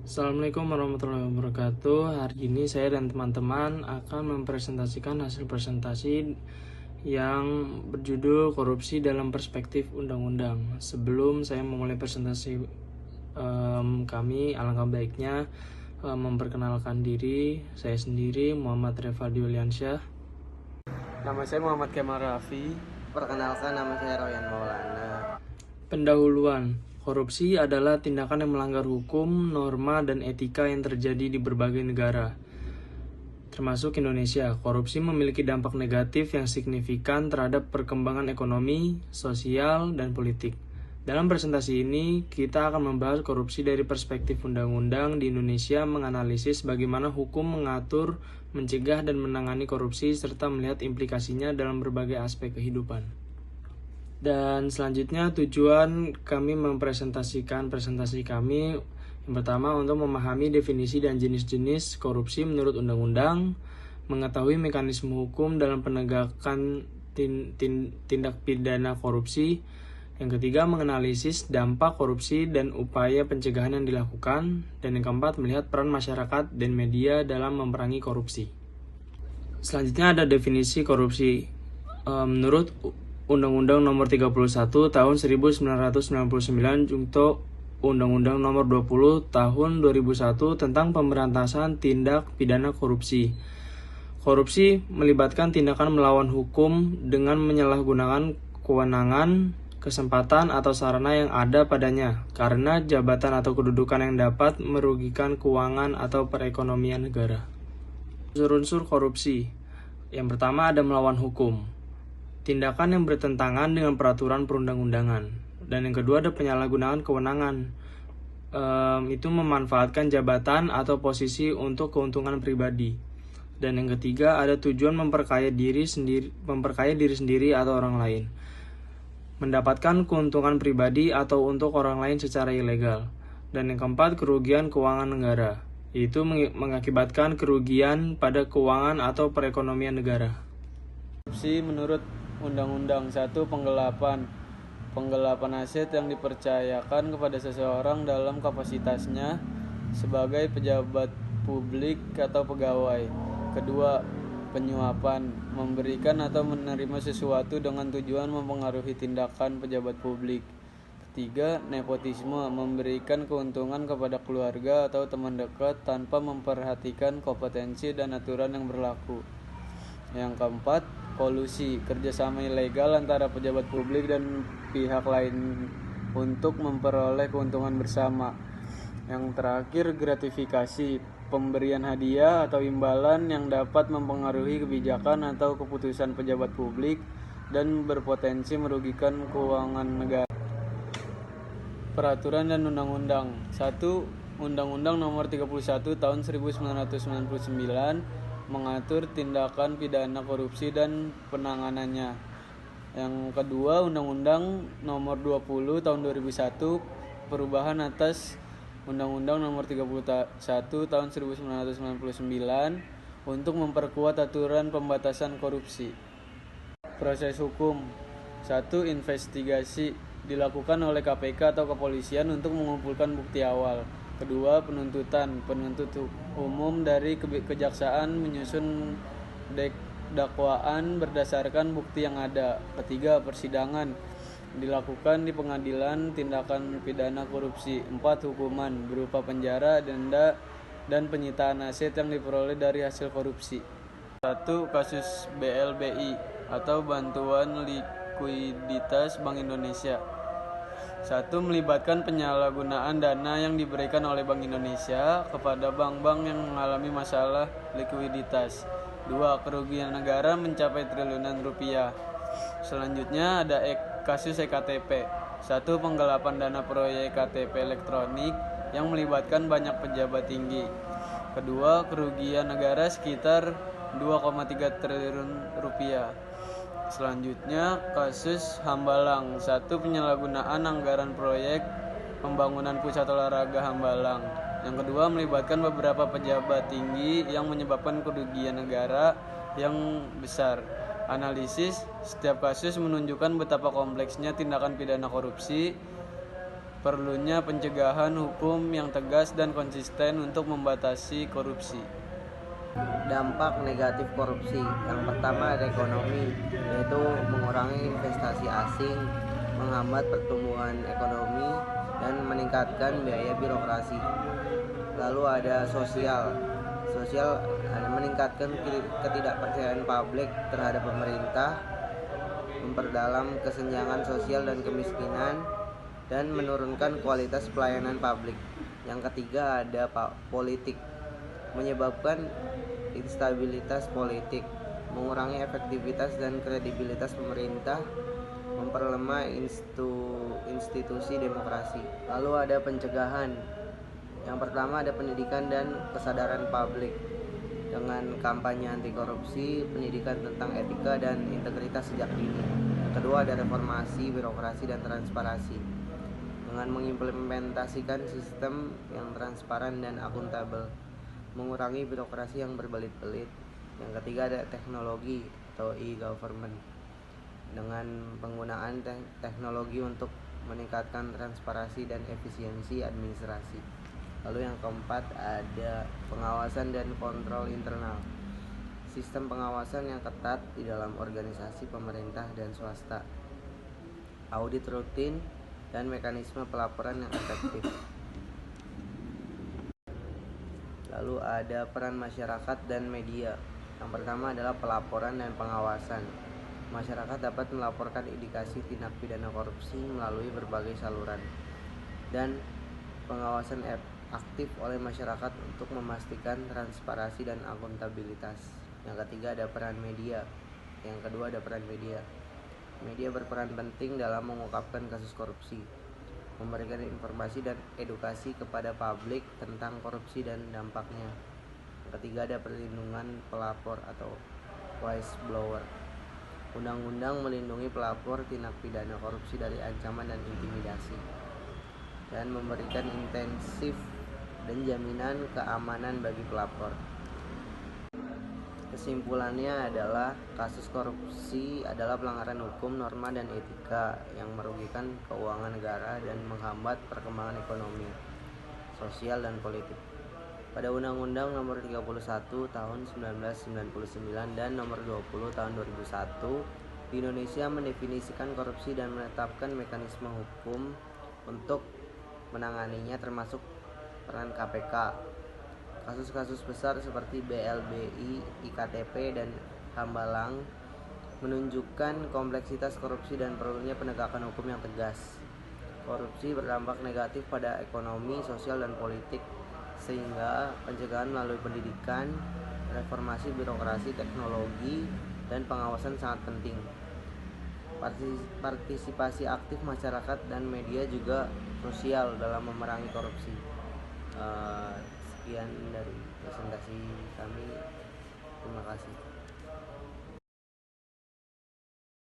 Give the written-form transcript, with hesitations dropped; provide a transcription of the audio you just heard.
Assalamualaikum warahmatullahi wabarakatuh. Hari ini saya dan teman-teman akan mempresentasikan hasil presentasi yang berjudul korupsi dalam perspektif undang-undang. Sebelum saya memulai presentasi kami, alangkah baiknya memperkenalkan diri. Saya sendiri Muhammad Revaldi Yuliansyah. Nama saya Muhammad Kemal Rafi. Perkenalkan, nama saya Royan Maulana. Pendahuluan. Korupsi adalah tindakan yang melanggar hukum, norma, dan etika yang terjadi di berbagai negara, termasuk Indonesia. Korupsi memiliki dampak negatif yang signifikan terhadap perkembangan ekonomi, sosial, dan politik. Dalam presentasi ini, kita akan membahas korupsi dari perspektif undang-undang di Indonesia, menganalisis bagaimana hukum mengatur, mencegah, dan menangani korupsi, serta melihat implikasinya dalam berbagai aspek kehidupan. Dan selanjutnya tujuan kami mempresentasikan presentasi kami yang pertama untuk memahami definisi dan jenis-jenis korupsi menurut undang-undang, mengetahui mekanisme hukum dalam penegakan tindak pidana korupsi. Yang ketiga, menganalisis dampak korupsi dan upaya pencegahan yang dilakukan. Dan yang keempat, melihat peran masyarakat dan media dalam memerangi korupsi. Selanjutnya ada definisi korupsi. Menurut Undang-Undang Nomor 31 Tahun 1999 untuk Undang-Undang Nomor 20 Tahun 2001 tentang pemberantasan tindak pidana korupsi. Korupsi melibatkan tindakan melawan hukum dengan menyalahgunakan kewenangan, kesempatan, atau sarana yang ada padanya karena jabatan atau kedudukan yang dapat merugikan keuangan atau perekonomian negara. Unsur-unsur korupsi. Yang pertama ada melawan hukum. Tindakan yang bertentangan dengan peraturan perundang-undangan. Dan yang kedua ada penyalahgunaan kewenangan. Itu memanfaatkan jabatan atau posisi untuk keuntungan pribadi. Dan yang ketiga ada tujuan memperkaya diri sendiri atau orang lain. Mendapatkan keuntungan pribadi atau untuk orang lain secara ilegal. Dan yang keempat kerugian keuangan negara. Itu mengakibatkan kerugian pada keuangan atau perekonomian negara. Korupsi menurut Undang-Undang 1 penggelapan aset yang dipercayakan kepada seseorang dalam kapasitasnya sebagai pejabat publik atau pegawai. Kedua, penyuapan, memberikan atau menerima sesuatu dengan tujuan mempengaruhi tindakan pejabat publik. Ketiga, nepotisme, memberikan keuntungan kepada keluarga atau teman dekat tanpa memperhatikan kompetensi dan aturan yang berlaku. Yang keempat, kolusi, kerjasama ilegal antara pejabat publik dan pihak lain untuk memperoleh keuntungan bersama. Yang terakhir, gratifikasi, pemberian hadiah atau imbalan yang dapat mempengaruhi kebijakan atau keputusan pejabat publik dan berpotensi merugikan keuangan negara. Peraturan dan undang-undang. 1. Undang-Undang Nomor 31 Tahun 1999 mengatur tindakan pidana korupsi dan penanganannya. Yang kedua, Undang-Undang Nomor 20 Tahun 2001 perubahan atas Undang-Undang Nomor 31 Tahun 1999 untuk memperkuat aturan pembatasan korupsi. Proses hukum. 1. Investigasi dilakukan oleh KPK atau kepolisian untuk mengumpulkan bukti awal. Kedua, penuntutan. Penuntut umum dari kejaksaan menyusun dakwaan berdasarkan bukti yang ada. Ketiga, persidangan dilakukan di pengadilan tindakan pidana korupsi. 4. Hukuman berupa penjara, denda, dan penyitaan aset yang diperoleh dari hasil korupsi. 1. Kasus BLBI atau Bantuan Likuiditas Bank Indonesia. 1. Melibatkan penyalahgunaan dana yang diberikan oleh Bank Indonesia kepada bank-bank yang mengalami masalah likuiditas. 2. Kerugian negara mencapai triliunan rupiah. Selanjutnya ada kasus EKTP. 1. Penggelapan dana proyek KTP elektronik yang melibatkan banyak pejabat tinggi. Kedua, kerugian negara sekitar 2,3 triliun rupiah. Selanjutnya kasus Hambalang. 1. Penyalahgunaan anggaran proyek pembangunan pusat olahraga Hambalang. Yang kedua, melibatkan beberapa pejabat tinggi yang menyebabkan kerugian negara yang besar. Analisis setiap kasus menunjukkan betapa kompleksnya tindakan pidana korupsi Perlunya pencegahan hukum yang tegas dan konsisten untuk membatasi korupsi. Dampak negatif korupsi. Yang pertama ada ekonomi, yaitu mengurangi investasi asing, menghambat pertumbuhan ekonomi, dan meningkatkan biaya birokrasi. Lalu ada sosial. Sosial meningkatkan ketidakpercayaan publik terhadap pemerintah, memperdalam kesenjangan sosial dan kemiskinan, dan menurunkan kualitas pelayanan publik. Yang ketiga ada politik, menyebabkan instabilitas politik, mengurangi efektivitas dan kredibilitas pemerintah, memperlemah institusi demokrasi. Lalu ada pencegahan. Yang pertama ada pendidikan dan kesadaran publik dengan kampanye anti korupsi, pendidikan tentang etika dan integritas sejak dini. Yang kedua ada reformasi birokrasi dan transparansi dengan mengimplementasikan sistem yang transparan dan akuntabel, mengurangi birokrasi yang berbelit-belit. Yang ketiga ada teknologi atau e-government dengan penggunaan teknologi untuk meningkatkan transparansi dan efisiensi administrasi. Lalu yang keempat ada pengawasan dan kontrol internal, sistem pengawasan yang ketat di dalam organisasi pemerintah dan swasta, audit rutin, dan mekanisme pelaporan yang efektif. Lalu ada peran masyarakat dan media. Yang pertama adalah pelaporan dan pengawasan. Masyarakat dapat melaporkan indikasi tindak pidana korupsi melalui berbagai saluran, dan pengawasan aktif oleh masyarakat untuk memastikan transparansi dan akuntabilitas. Yang ketiga ada peran media. Yang kedua ada peran media. Media berperan penting dalam mengungkapkan kasus korupsi, memberikan informasi dan edukasi kepada publik tentang korupsi dan dampaknya. Yang ketiga ada perlindungan pelapor atau whistleblower. Undang-undang melindungi pelapor tindak pidana korupsi dari ancaman dan intimidasi, dan memberikan intensif dan jaminan keamanan bagi pelapor. Kesimpulannya adalah kasus korupsi adalah pelanggaran hukum, norma, dan etika yang merugikan keuangan negara dan menghambat perkembangan ekonomi, sosial, dan politik. Pada Undang-Undang Nomor 31 Tahun 1999 dan Nomor 20 Tahun 2001, di Indonesia mendefinisikan korupsi dan menetapkan mekanisme hukum untuk menanganinya, termasuk peran KPK. Kasus-kasus besar seperti BLBI, IKTP, dan Hambalang menunjukkan kompleksitas korupsi dan perlunya penegakan hukum yang tegas. Korupsi berdampak negatif pada ekonomi, sosial, dan politik, sehingga pencegahan melalui pendidikan, reformasi birokrasi, teknologi, dan pengawasan sangat penting. Partisipasi aktif masyarakat dan media juga krusial dalam memerangi korupsi. Sekian dari presentasi kami. Terima kasih.